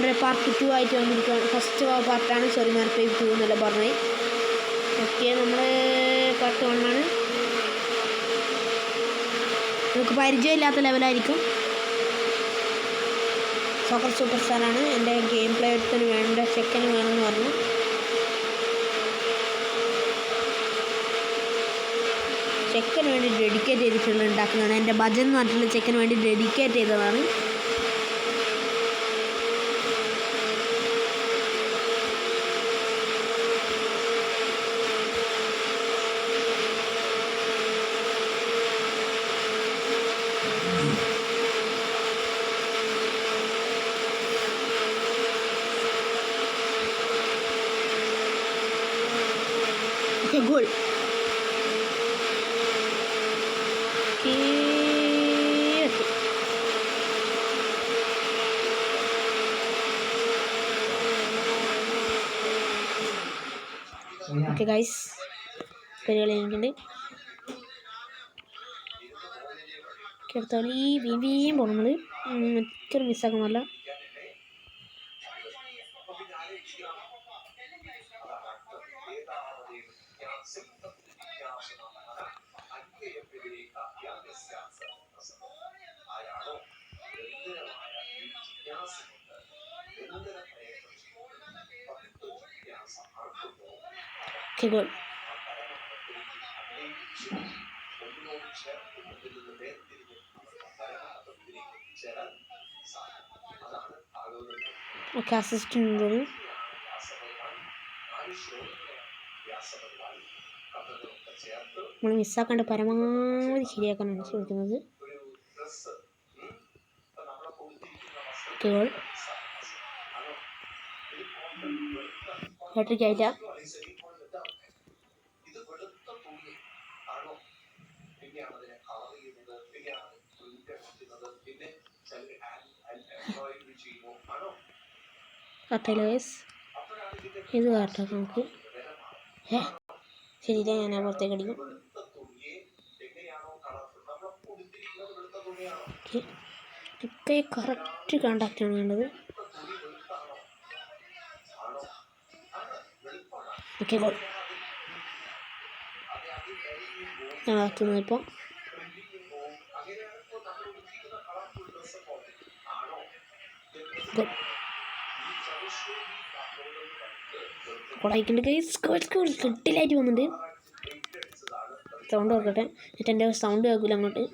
നമ്മുടെ പാർട്ട് 2 ആയിട്ട് വന്നിരിക്കുകയാണ്. ഫസ്റ്റ് പാർട്ടാണ് സോറി മാർപ്പേജ് 2 എന്നല്ല പറഞ്ഞത്. ഓക്കെ, നമ്മൾ പാർട്ട് 1 ആണ്. നമുക്ക് പരിചയമില്ലാത്ത ലെവലായിരിക്കും. Soccer super സ്റ്റാറാണ്. എൻ്റെ ഗെയിം പ്ലേ എടുത്തിന് വേണ്ട സെക്കൻഡ് വേണമെന്ന് പറഞ്ഞു. ചെക്കന് വേണ്ടി ഡെഡിക്കേറ്റ് ചെയ്തിട്ടുള്ള ഉണ്ടാക്കുന്നതാണ്. എൻ്റെ ബജൻ എന്ന് പറഞ്ഞിട്ടുള്ള ചെക്കന് വേണ്ടി ഡെഡിക്കേറ്റ് ചെയ്തതാണ്. Okay, goal. ഓക്കെ ഗൈസ്, പരിപാടി എനിക്കുണ്ട്. അടുത്തോളി വീണ്ടും പോകുന്നത് ഒരിക്കലും മിസ്സാക്കുന്നല്ല. Okay, good. Okay, assistant തോന്നി. നമ്മൾ മിസ്സാക്കാണ്ട് പരമാവധി ശരിയാക്കാനാണ് ശ്രമിക്കുന്നത്. ഗോൾ. ഹാട്രിക് ആയില്ല. ഇത് കാട്ടാം നമുക്ക്. ശരിയില്ല, ഞാൻ പുറത്തേക്ക് അടിക്കും. ഒക്കെ കറക്റ്റ് കോണ്ടാക്റ്റാണ് വേണ്ടത്. Okay, goal. ഞാൻ ആക്കുന്നത് ഇപ്പോൾ കൊളായിക്കുണ്ട്. കിട്ടിലായിട്ട് വന്നിട്ടുണ്ട്. സൗണ്ട് ഓർക്കട്ടെ, എന്നിട്ട് എൻ്റെ സൗണ്ട് കേൾക്കില്ല അങ്ങോട്ട്.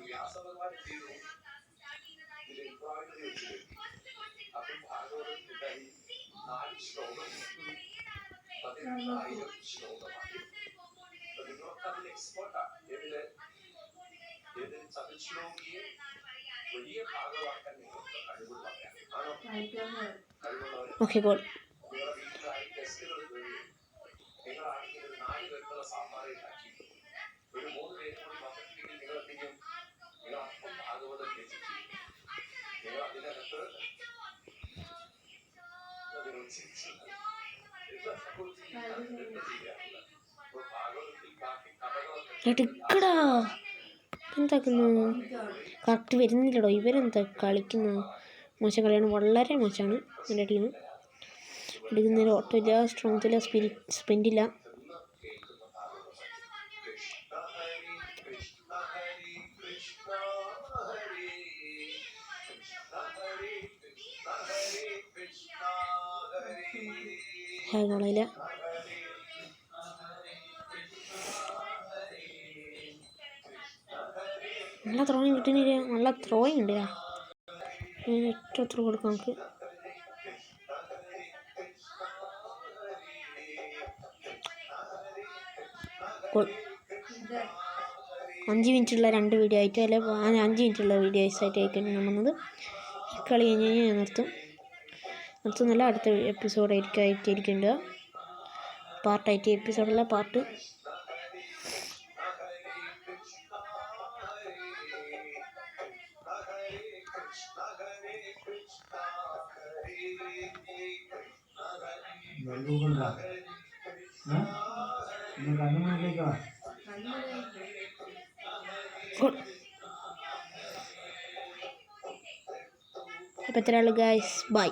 Okay, goal. എടുക്കടാ, എന്താക്കുന്നു? കറക്റ്റ് വരുന്നില്ലടോ. ഇവരെന്താ കളിക്കുന്നത്? മോശം കളിയാണ്, വളരെ മോശമാണ് എൻ്റെ ടീം. എടുക്കുന്നതിൽ ഓട്ടമില്ല, സ്ട്രോങ്സ് ഇല്ല, സ്പെൻഡ് ഇല്ല. ഗോളില്ല. നല്ല ത്രോയിങ് കിട്ടുന്നില്ല. നല്ല ത്രോയിങ് ഉണ്ട്. ഏറ്റവും ത്രോ കൊടുക്കാം നമുക്ക്. ഗോൾ. 5 മിനിറ്റുള്ള 2 വീഡിയോ ആയിട്ട്, അല്ലെ 5 മിനിറ്റുള്ള വീഡിയോസ് ആയിട്ടായിരിക്കും ഞാൻ വന്നത്. ഈ കളി കഴിഞ്ഞ് കഴിഞ്ഞാൽ ഞാൻ നിർത്തുന്നില്ല. അടുത്ത എപ്പിസോഡായിരിക്കുന്നുണ്ട്. പാർട്ടായിട്ട് എപ്പിസോഡല്ല, പാർട്ട്. അപ്പോൾ ഇത്രയുള്ളൂ ഗൈസ്, ബൈ.